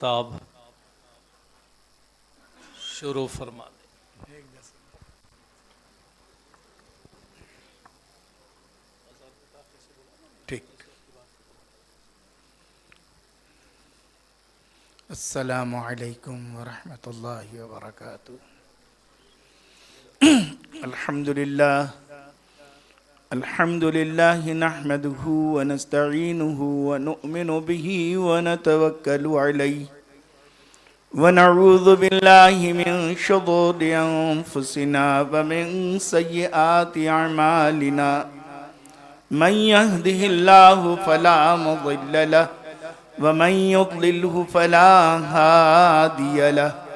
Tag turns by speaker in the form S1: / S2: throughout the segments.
S1: ताब शुरू फरमा दे।
S2: ठीक। अस्सलामु अलैकुम वरहमतुल्लाहि वबरकातुहू। अल्हम्दुलिल्लाह नहमदुहु व नस्तईनुहु व नुअमिनु बिही व नतवक्कलु अलैहि व नऊज़ु बिल्लाहि मिन शुरूरि अनफुसिना व मिन सय्यिआति अअमालिना। मन यहदिहिल्लाहु फला मुज़िल्ल लहु व मन युज़लिल्हु फला हादिय लहु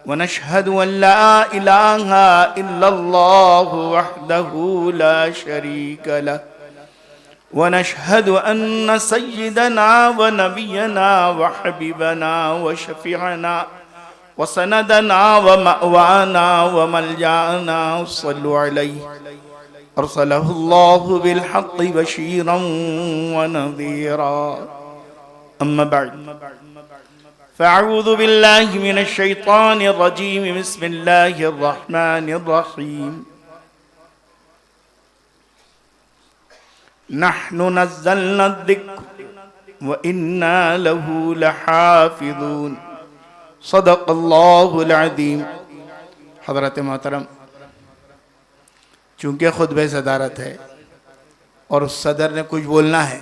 S2: व नशहदु अन ला इलाहा इल्लल्लाहु वहदहु ला शरीक लहु व नशहदु अन्न सय्यिदना व नबियना व हबीबना व शफीअना व सनदना व मअवाना व मलजाना सल्लु अलैहि अरसलहुल्लाहु बिलहक़्क़ि बशीरन व नज़ीरा। अम्मा बअद फ़अऊज़ु बिल्लाहि मिनश शैतानिर रजीम। बिस्मिल्लाहिर रहमानिर रहीम। नहनु नज़्ज़लना अज़्ज़िक्र व इन्ना लहू लहाफ़िज़ून। सदक़ल्लाहुल अज़ीम। हज़रत मोहतरम, चूँकि खुतबे सदारत है और उस सदर ने कुछ बोलना है,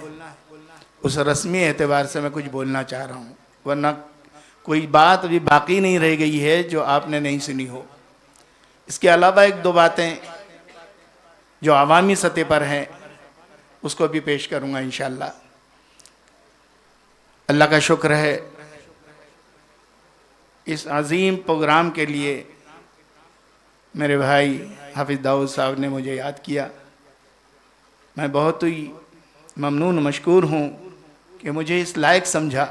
S2: उस रस्मी एतबार से मैं कुछ बोलना चाह रहा हूँ, वरना कोई बात अभी बाकी नहीं रह गई है जो आपने नहीं सुनी हो। इसके अलावा एक दो बातें जो अवामी सतह पर हैं उसको भी पेश करूँगा इंशाअल्लाह। अल्लाह का शुक्र है, इस अजीम प्रोग्राम के लिए मेरे भाई हाफिज़ दाऊद साहब ने मुझे याद किया। मैं बहुत ही ममनून मशकूर हूँ कि मुझे इस लायक समझा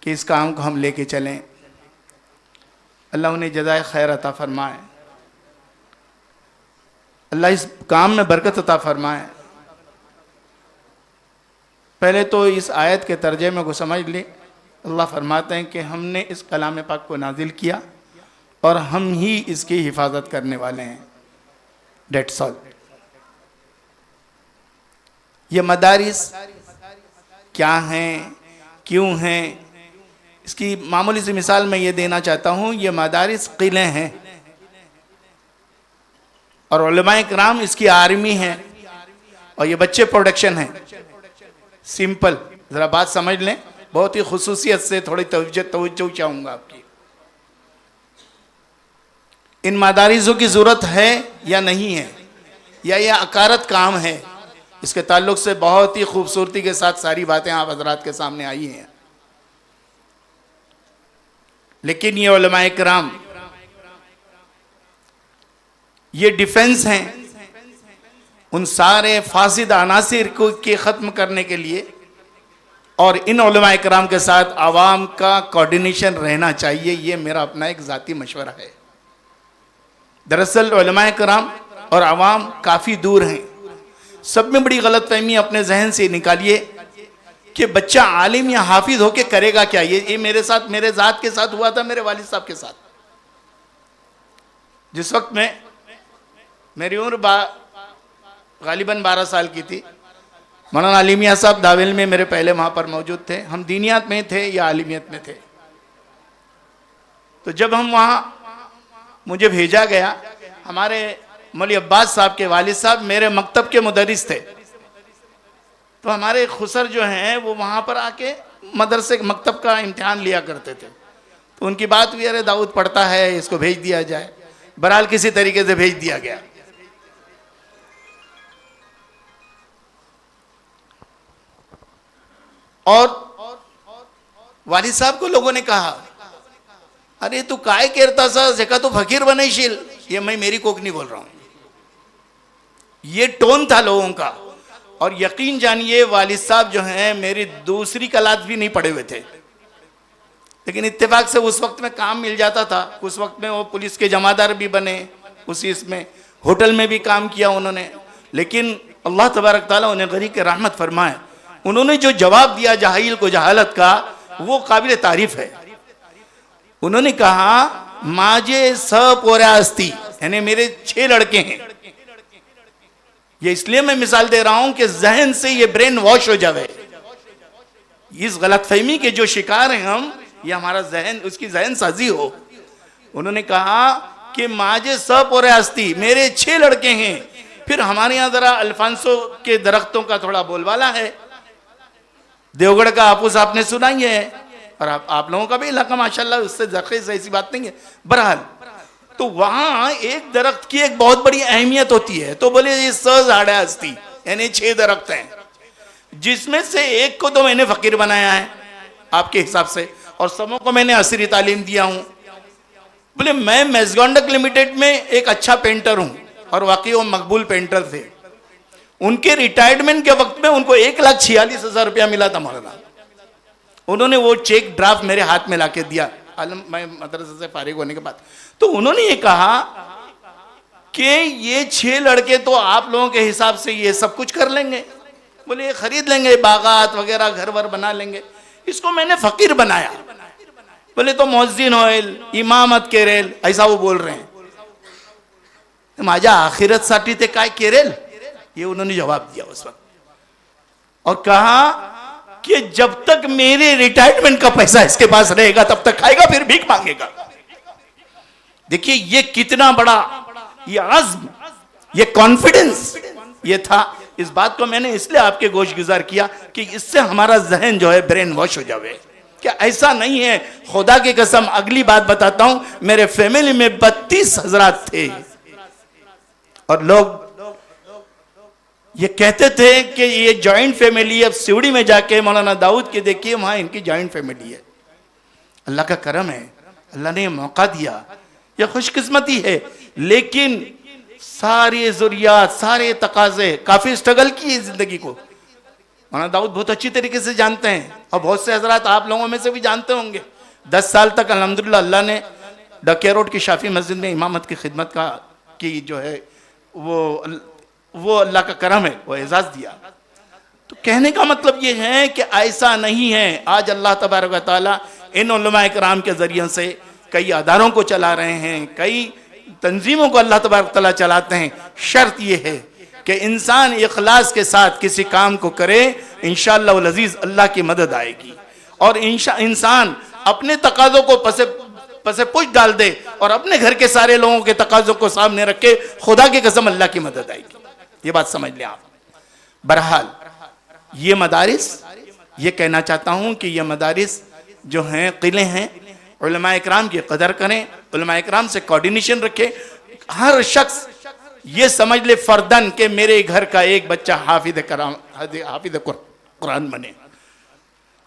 S2: कि इस काम को हम लेके चलें। अल्लाह उन्हें जज़ाए खैर अता फरमाए, अल्लाह इस काम में बरकत अता फरमाए। पहले तो इस आयत के तर्जुमे को समझ लें। अल्लाह फरमाते हैं कि हमने इस कलाम पाक को नाजिल किया और हम ही इसकी हिफाजत करने वाले हैं। That's all. ये मदारिस क्या हैं, क्यों हैं, इसकी मामूली सी मिसाल मैं ये देना चाहता हूँ। ये मदारिस किले हैं और उलमाए किराम इसकी आर्मी है और ये बच्चे प्रोडक्शन है। सिंपल, ज़रा बात समझ लें। बहुत ही खुसूसियत से थोड़ी तवज्जो चाहूँगा आपकी। इन मदारिसों की ज़रूरत है या नहीं है, या यह अकारत काम है, इसके ताल्लुक से बहुत ही खूबसूरती के साथ सारी बातें आप हज़रात के सामने आई हैं। लेकिन ये उलमाए किराम ये डिफेंस हैं उन सारे फासिद अनासिर को के ख़त्म करने के लिए, और इन उलमाए किराम के साथ आवाम का कोऑर्डिनेशन रहना चाहिए। ये मेरा अपना एक ज़ाती मशवरा है। दरअसल उलमाए किराम और आवाम काफ़ी दूर हैं। सब में बड़ी गलतफहमी अपने जहन से निकालिए कि बच्चा आलिम या हाफिज होके करेगा क्या। ये मेरे साथ, मेरे ज़ात के साथ हुआ था, मेरे वालिद साहब के साथ। जिस वक्त में मेरी उम्र गालिबन 12 साल की थी, मौलाना अली मियां साहब दावेल में मेरे पहले वहाँ पर मौजूद थे। हम दीनियात में थे या आलिमियत में थे। तो जब हम वहाँ मुझे भेजा गया, हमारे मौलवी अब्बास साहब के वालिद साहब मेरे मकतब के मुदर्रिस थे। तो हमारे खुसर जो हैं वो वहाँ पर आके मदरसे मकतब का इम्तिहान लिया करते थे। तो उनकी बात भी, अरे दाऊद पढ़ता है, इसको भेज दिया जाए। बहरहाल किसी तरीके से भेज दिया गया। और वालिद साहब को लोगों ने कहा, अरे तू काय केरता सा जेका तो फकीर बनेशील। ये मैं मेरी कोक नहीं बोल रहा हूँ, ये टोन था लोगों का। और यकीन जानिए वालिद साहब जो हैं मेरी दूसरी कलात भी नहीं पढ़े हुए थे, लेकिन इत्तेफाक से उस वक्त में काम मिल जाता था। उस वक्त में वो पुलिस के जमादार भी बने, उसी इसमें होटल में भी काम किया उन्होंने। लेकिन अल्लाह तबारक ताला उन्हें गरीब के रहमत फरमाए। उन्होंने जो जवाब दिया जाहिल को जहालत का, वो काबिल तारीफ है। उन्होंने कहा माजे सपोरा अस्ती, यानी मेरे 6 लड़के हैं। ये इसलिए मैं मिसाल दे रहा हूं कि जहन से ये ब्रेन वॉश हो जाए। इस गलतफहमी के जो शिकार हैं हम, ये हमारा जहन, उसकी जहन साजी हो। उन्होंने कहा कि माजे सपोरे अस्ती, मेरे 6 लड़के हैं। फिर हमारे यहाँ जरा अल्फांसो के दरख्तों का थोड़ा बोलबाला है। देवगढ़ का आपूस आपने सुना ही है, और आप लोगों का भी इलाका माशाल्लाह, उससे जख्म से ऐसी बात नहीं है। बहरहाल, तो वहां एक दरख्त की एक बहुत बड़ी अहमियत होती है। तो बोले ये झाड़ा अस्ती, यानी 6 दरख्त हैं, जिसमें से एक को तो मैंने फकीर बनाया है आपके हिसाब से, और सबों को मैंने असरी तालीम दिया हूं। बोले मैं मैजगॉन्डक लिमिटेड में एक अच्छा पेंटर हूं, और वाकई वो मकबूल पेंटर थे। उनके रिटायरमेंट के वक्त में उनको 1,46,000 रुपया मिला था मौलाना। उन्होंने वो चेक ड्राफ्ट मेरे हाथ में लाके दिया मैं मदरसे से फारिग होने के बाद। तो उन्होंने ये कहा कि ये 6 लड़के तो आप लोगों के हिसाब से ये सब कुछ कर लेंगे। बोले ये खरीद लेंगे, बागात वगैरह घर वर बना लेंगे। इसको मैंने फकीर बनाया। बोले तो मुअज्जिन होईल, इमामत केरेल, ऐसा वो बोल रहे हैं। माझ्या आखिरतसाठी ते काय केरेल, ये उन्होंने जवाब दिया उस वक्त, और कहा कि जब तक मेरे रिटायरमेंट का पैसा इसके पास रहेगा तब तक खाएगा, फिर भीख मांगेगा। देखिए ये कितना बड़ा ये आज़्म, ये कॉन्फिडेंस ये था। इस बात को मैंने इसलिए आपके गोश गुजार किया कि इससे हमारा जहन जो है ब्रेन वॉश हो जाए। क्या ऐसा नहीं है? खुदा की कसम, अगली बात बताता हूं, मेरे फैमिली में 32 हजरात थे, और लोग ये कहते थे कि ये जॉइंट फैमिली है। अब सिवड़ी में जाके मौलाना दाऊद के देखिए, वहां इनकी जॉइंट फैमिली है। अल्लाह का करम है, अल्लाह ने ये मौका दिया, ये खुशकिस्मती है। लेकिन सारे ज़ुरियात, सारे तकाजे, काफी स्ट्रगल की जिंदगी को मौलाना दाऊद बहुत अच्छी तरीके से जानते हैं, और बहुत से हजरात आप लोगों में से भी जानते होंगे। 10 साल तक अल्हम्दुलिल्लाह अल्लाह ने डकिया रोड की शाफी मस्जिद में इमामत की खिदमत का की जो है वो अल्लाह का करम है, वो एजाज दिया। तो कहने का मतलब ये है कि ऐसा नहीं है। आज अल्लाह तबारक व तआला इन उलमा इकराम के जरिए से कई अदारों को चला रहे हैं, कई तंजीमों को अल्लाह तबारक व तआला चलाते हैं। शर्त ये है कि इंसान इखलास के साथ किसी काम को करे, इंशाअल्लाह वल अजीज अल्लाह की मदद आएगी। और इंसान अपने तकाज़ों को पसे पुश डाल दे और अपने घर के सारे लोगों के तकाज़ों को सामने रखे, खुदा की कसम अल्लाह की मदद आएगी। ये बात समझ लें आप। बहरहाल ये मदारिस, ये कहना चाहता हूं कि ये मदारिस जो हैं किले हैं, उलमा इकराम की कदर करें, उलमा इकराम से कोऑर्डिनेशन रखें। हर शख्स ये समझ ले फर्दन कि मेरे घर का एक बच्चा हाफिज कुरान बने।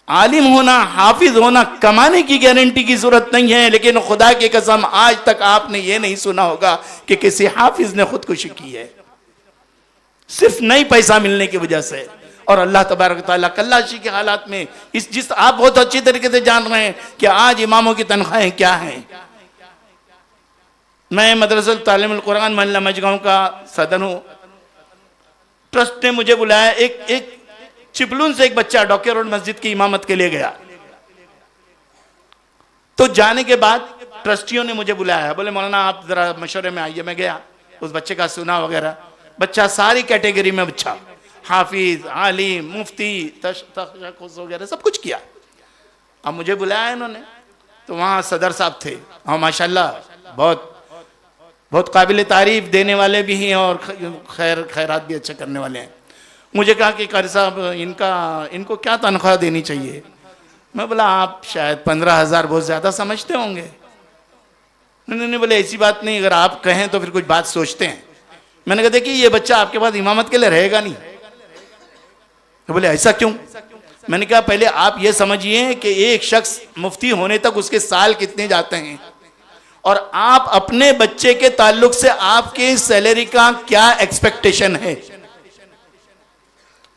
S2: आलिम होना, हाफिज होना कमाने की गारंटी की जरूरत नहीं है, लेकिन खुदा की कसम आज तक आपने ये नहीं सुना होगा कि किसी हाफिज ने खुदकुशी की है, सिर्फ नहीं पैसा मिलने की वजह से। और अल्लाह तबारक तआला कल्लाशी के हालात में जिस आप बहुत अच्छी तरीके से जान रहे हैं कि आज इमामों की तनख्वाहें क्या हैं। मैं मदरसतुल तालीमुल कुरान मोहल्ला मजगांव का सदर हूं। ट्रस्ट ने मुझे बुलाया, एक चिपलून से एक बच्चा डॉक्टर रोड मस्जिद की इमामत के लिए गया। तो जाने के बाद ट्रस्टियों ने मुझे बुलाया, बोले मौलाना आप जरा मशवरे में आइए। मैं गया, उस बच्चे का सुना वगैरह। बच्चा सारी कैटेगरी में अच्छा, हाफिज, आलिम, मुफ्ती, तशख़्ख़ुस वगैरह सब कुछ किया। अब मुझे बुलाया इन्होंने, तो वहाँ सदर साहब थे, और माशाल्लाह बहुत बहुत काबिल तारीफ देने वाले भी हैं और खैरात भी अच्छे करने वाले हैं। मुझे कहा कि कारी साहब इनको क्या तनख्वाह देनी चाहिए। मैं बोला आप शायद 15,000 बहुत ज़्यादा समझते होंगे। उन्होंने बोले ऐसी बात नहीं, अगर आप कहें तो फिर कुछ बात सोचते हैं। मैंने कहा देखिए ये बच्चा आपके पास इमामत के लिए रहेगा नहीं। तो बोले ऐसा क्यों? मैंने कहा पहले आप ये समझिए कि एक शख्स मुफ्ती होने तक उसके साल कितने जाते हैं, और आप अपने बच्चे के ताल्लुक से आपके सैलरी का क्या एक्सपेक्टेशन है।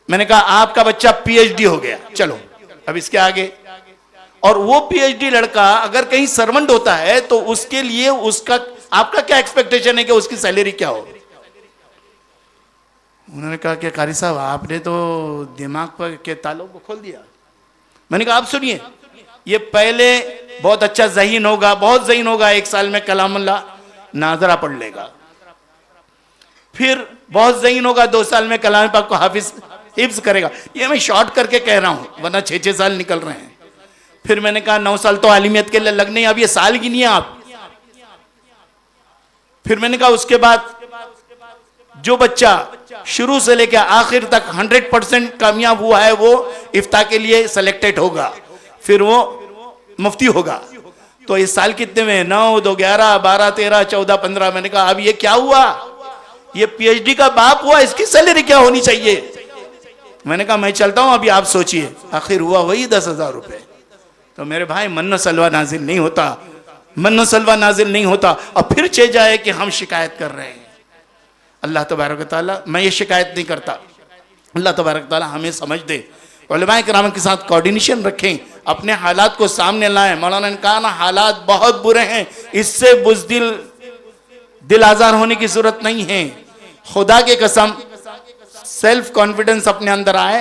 S2: मैंने कहा आपका बच्चा पीएचडी हो गया, चलो अब इसके आगे, और वो पीएचडी लड़का अगर कहीं सर्वेंट होता है तो उसके लिए उसका आपका क्या एक्सपेक्टेशन है कि उसकी सैलरी क्या हो। उन्होंने कहा कि कारी साहब आपने तो दिमाग पर के तालों को खोल दिया। मैंने कहा आप सुनिए, ये पहले बहुत अच्छा ज़हीन होगा, बहुत ज़हीन होगा, 1 साल में कलामुल्लाह नाजरा पढ़ लेगा। फिर बहुत ज़हीन होगा, 2 साल में कलाम पाक को हिफ्ज करेगा। ये मैं शॉर्ट करके कह रहा हूं, वरना 6-6 साल निकल रहे हैं। फिर मैंने कहा 9 साल तो आलिमियत के लिए लगने, अब ये साल गिनिए आप। फिर मैंने कहा उसके बाद जो बच्चा शुरू से लेकर आखिर तक 100% कामयाब हुआ है वो इफ्ता के लिए सिलेक्टेड होगा, फिर वो मुफ्ती होगा। तो इस साल कितने में? 9, 2, 11, 12, 13, 14, 15। मैंने कहा अब ये क्या हुआ? ये पीएचडी का बाप हुआ, इसकी सैलरी क्या होनी चाहिए? मैंने कहा मैं चलता हूं, अभी आप सोचिए। आखिर हुआ वही 10,000 रुपए। तो मेरे भाई मन्नो सलवा नाजिल नहीं होता, मन्नो सलवा नाजिल नहीं होता। अब फिर चल जाए कि हम शिकायत कर रहे हैं। अल्लाह तबारक तआला, मैं ये शिकायत नहीं करता, अल्लाह तबारक तआला हमें समझ दे। उलमाए किराम के साथ कोऑर्डिनेशन रखें, अपने हालात को सामने लाएं। मौलाना ने कहा ना, हालात बहुत बुरे हैं, इससे बुज़दिल दिल आज़ार होने की जरूरत नहीं है। खुदा के कसम सेल्फ कॉन्फिडेंस अपने अंदर आए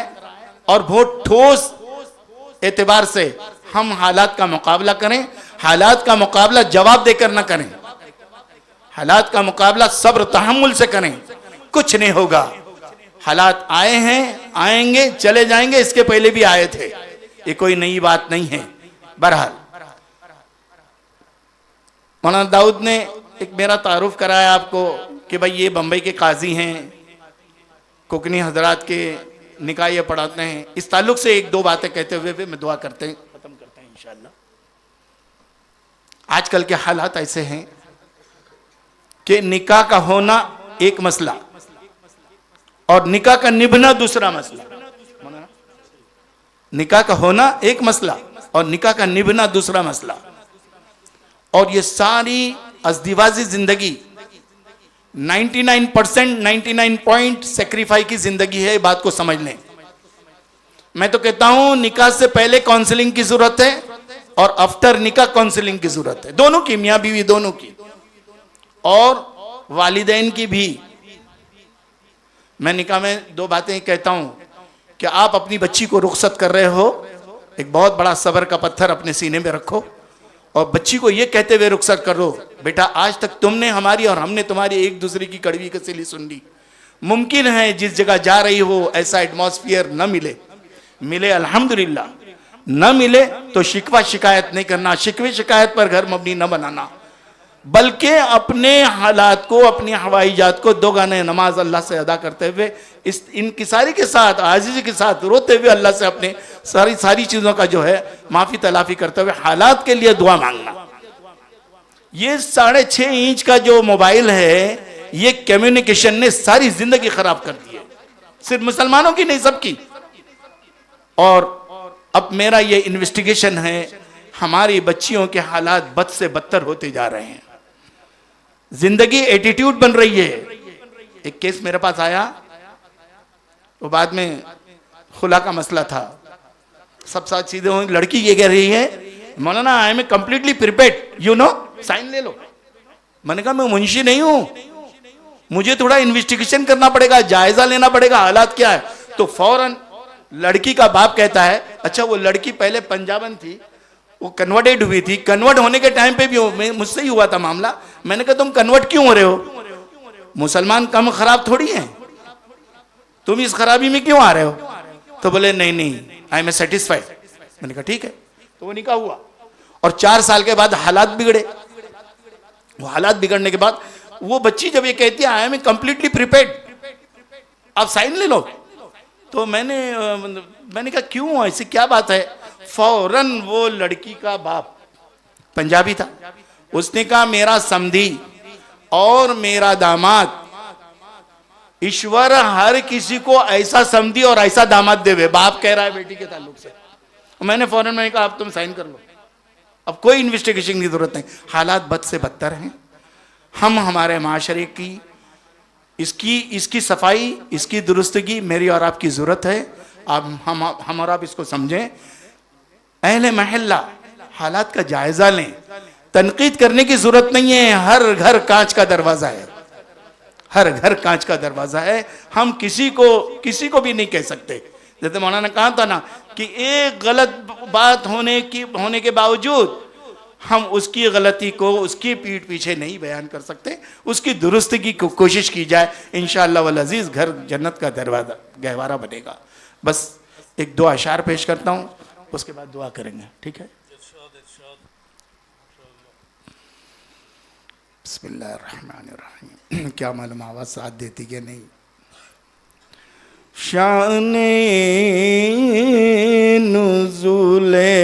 S2: और बहुत ठोस एतबार से हम हालात का मुकाबला करें। हालात का मुकाबला जवाब देकर ना करें, हालात का मुकाबला सब्र तहम्मुल से करें। कुछ नहीं होगा, हालात आए हैं, आएंगे, चले जाएंगे, इसके पहले भी आए थे, ये कोई नई बात नहीं है। बहरहाल मौलाना दाऊद ने एक मेरा तारुफ कराया आपको कि भाई ये बम्बई के काजी हैं, कोकनी हजरात के निकाह ये पढ़ाते हैं। इस ताल्लुक से 1-2 बातें कहते हुए मैं दुआ खत्म करते हैं इंशाअल्लाह। आजकल के हालात ऐसे हैं कि निकाह का होना एक मसला और निकाह का निभना दूसरा मसला। निकाह का होना एक मसला और निकाह का निभना दूसरा मसला। और ये सारी अज़दीवाजी जिंदगी 99 पॉइंट सेक्रीफाई की जिंदगी है। बात को समझ लें। मैं तो कहता हूं निकाह से पहले काउंसलिंग की जरूरत है और आफ्टर निकाह काउंसलिंग की जरूरत है, दोनों की, मियां बीवी दोनों की, और वालिदैन की भी। मैं निकाह में 2 बातें कहता हूं कि आप अपनी बच्ची को रुखसत कर रहे हो, एक बहुत बड़ा सब्र का पत्थर अपने सीने में रखो और बच्ची को यह कहते हुए रुखसत करो, बेटा आज तक तुमने हमारी और हमने तुम्हारी एक दूसरे की कड़वी कसीली सुन ली। मुमकिन है जिस जगह जा रही हो ऐसा एटमॉस्फेयर न मिले, मिले अल्हम्दुलिल्लाह, न मिले तो शिकवा शिकायत नहीं करना, शिकवे शिकायत पर घर मबनी न बनाना, बल्कि अपने हालात को, अपनी हवाईजात को 2 गाने नमाज अल्लाह से अदा करते हुए, इस इनकी सारी के साथ, आजिज़ी के साथ रोते हुए अल्लाह से अपने सारी चीज़ों का जो है माफ़ी तलाफ़ी करते हुए हालात के लिए दुआ मांगना। ये 6.5 इंच का जो मोबाइल है, ये कम्युनिकेशन ने सारी जिंदगी खराब कर दी है, सिर्फ मुसलमानों की नहीं, सबकी। और अब मेरा ये इन्वेस्टिगेशन है, हमारी बच्चियों के हालात बद से बदतर होते जा रहे हैं, जिंदगी एटीट्यूड बन रही है। एक केस मेरे पास आया, वो बाद में खुला का मसला था, सब साथ सीधे होंगे। लड़की ये कह रही है, मौलाना I am completely prepared, you know, sign ले लो। मैंने कहा मैं मुंशी नहीं हूं, मुझे थोड़ा इन्वेस्टिगेशन करना पड़ेगा, जायजा लेना पड़ेगा हालात क्या है। तो फौरन लड़की का बाप कहता है, अच्छा वो लड़की पहले पंजाबन थी, वो कन्वर्टेड हुई थी, कन्वर्ट होने के टाइम पे भी मुझसे ही हुआ था मामला। मैंने कहा तुम कन्वर्ट क्यों हो रहे हो, मुसलमान कम खराब थोड़ी हैं, तुम इस खराबी में क्यों आ रहे हो? तो बोले नहीं आई एम सेटिस्फाइड। मैंने कहा ठीक है। तो वो निकाह हुआ और 4 साल के बाद हालात बिगड़े। वो हालात बिगड़ने के बाद वो बच्ची जब ये कहती है आई एम कंप्लीटली प्रिपेयर्ड, आप साइन ले लो, तो मैंने कहा क्यों, ऐसी क्या बात है? फौरन वो लड़की का बाप पंजाबी था, उसने कहा मेरा समधी और मेरा दामाद, ईश्वर हर किसी को ऐसा समधी और ऐसा दामाद देवे। बाप कह रहा है बेटी के ताल्लुक से। मैंने कहा अब तुम साइन कर लो, अब कोई इन्वेस्टिगेशन की जरूरत नहीं। हालात बद से बदतर हैं। हम हमारे माशरे की इसकी सफाई, इसकी दुरुस्तगी मेरी और आपकी जरूरत है। अब हम और आप इसको समझें। अहले महल्ला हालात का जायजा लें, तनकीद करने की जरूरत नहीं है। हर घर कांच का दरवाजा है, हर घर कांच का दरवाजा है। हम किसी को भी नहीं कह सकते। जैसे मौलाना ने कहा था ना कि एक गलत बात होने के बावजूद हम उसकी गलती को उसकी पीठ पीछे नहीं बयान कर सकते, उसकी दुरुस्ती की कोशिश की जाए। इंशाअल्लाह वल अजीज घर जन्नत का दरवाजा गहवारा बनेगा। बस एक दो अशार पेश करता हूँ, उसके बाद दुआ करेंगे, ठीक है। बिस्मिल्लाहिर्रहमानिर्रहीम। क्या मालूम आवाज साथ देती कि नहीं। शाने नुज़ूले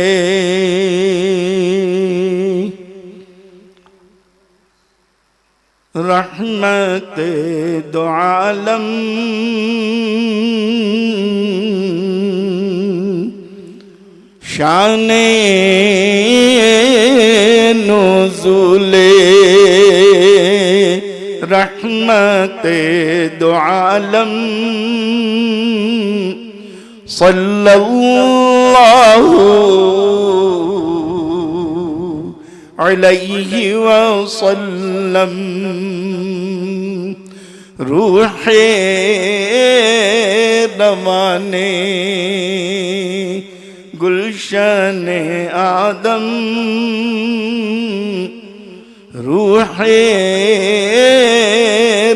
S2: रहमत दो आलम, शाने नुज़ूले रहमत दो आलम, सल्लल्लाहु अलैहि वसल्लम। रूहे रवाने गुलशन आदम, रूहे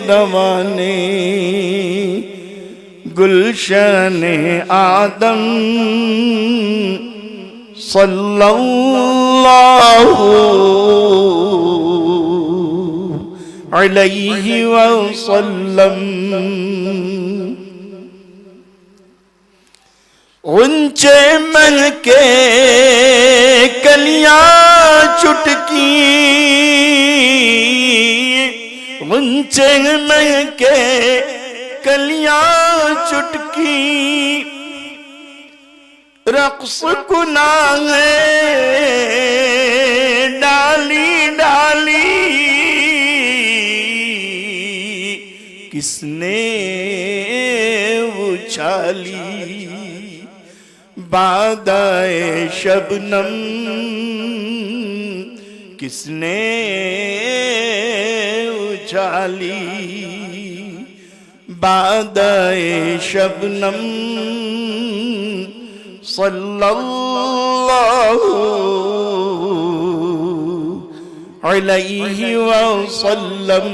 S2: रवाने गुलशन आदम, सल्लल्लाहु अलैहि वसल्लम। ऊंचे मन के कलियां चुटकी, ऊंचे मन के कलियां चुटकी, रक्स गुनाह डाली डाली, किसने उछाली बादाए शबनम, किसने उछाली बादाए शबनम, सल्लल्लाहु अलैहि वसल्लम।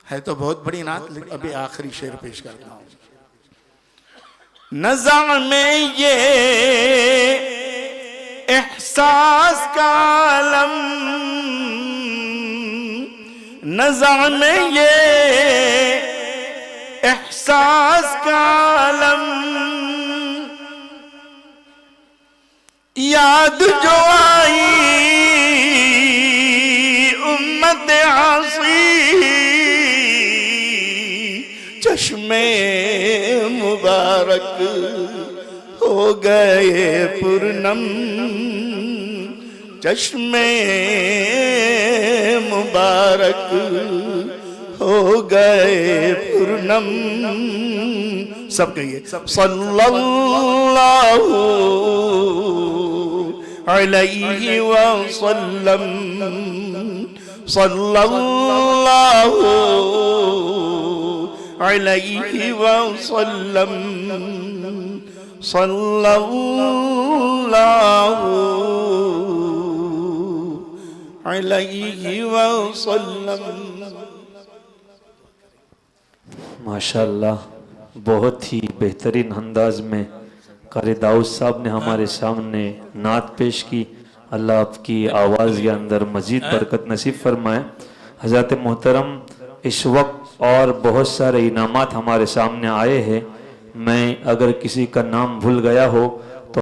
S2: है तो बहुत बड़ी नात, अभी आखिरी शेर पेश करता हूँ। नज़ा में ये एहसास का आलम, नज़ा में ये एहसास का आलम, याद जो आई उम्मत आसी, चश्मे मुबारक हो गए पूर्णम, चश्मे मुबारक हो गए पूर्णम। सब कहिए सल्लल्लाहु अलैहि वसल्लम, सल्लल्लाहु अलैहि वसल्लम, सल्लल्लाहु अलैहि वसल्लम।
S3: माशाअल्लाह, बहुत ही बेहतरीन अंदाज में कारी दाऊद साहब ने हमारे सामने नात पेश की। अल्लाह आपकी आवाज़ के अंदर मज़ीद बरकत नसीब फरमाए। हज़रत मोहतरम, इस वक्त और बहुत सारे इनामात हमारे सामने आए हैं। मैं अगर किसी का नाम भूल गया हो